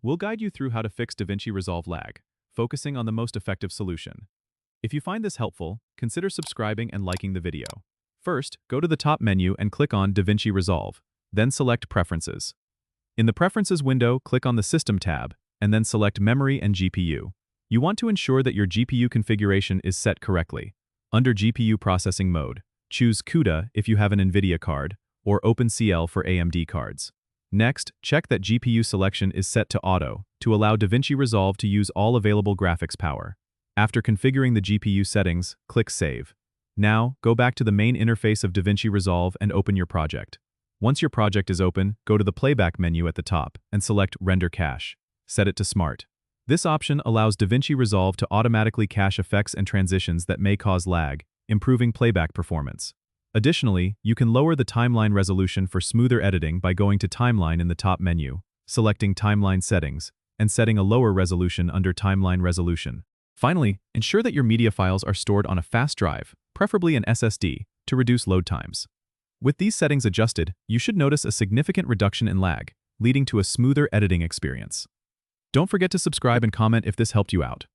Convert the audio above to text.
We'll guide you through how to fix DaVinci Resolve lag, focusing on the most effective solution. If you find this helpful, consider subscribing and liking the video. First, go to the top menu and click on DaVinci Resolve, then select Preferences. In the Preferences window, click on the System tab, and then select Memory and GPU. You want to ensure that your GPU configuration is set correctly. Under GPU processing mode, choose CUDA if you have an NVIDIA card, or OpenCL for AMD cards. Next, check that GPU selection is set to Auto to allow DaVinci Resolve to use all available graphics power. After configuring the GPU settings, click Save. Now, go back to the main interface of DaVinci Resolve and open your project. Once your project is open, go to the Playback menu at the top and select Render Cache. Set it to Smart. This option allows DaVinci Resolve to automatically cache effects and transitions that may cause lag, improving playback performance. Additionally, you can lower the timeline resolution for smoother editing by going to Timeline in the top menu, selecting Timeline Settings, and setting a lower resolution under Timeline Resolution. Finally, ensure that your media files are stored on a fast drive, preferably an SSD, to reduce load times. With these settings adjusted, you should notice a significant reduction in lag, leading to a smoother editing experience. Don't forget to subscribe and comment if this helped you out.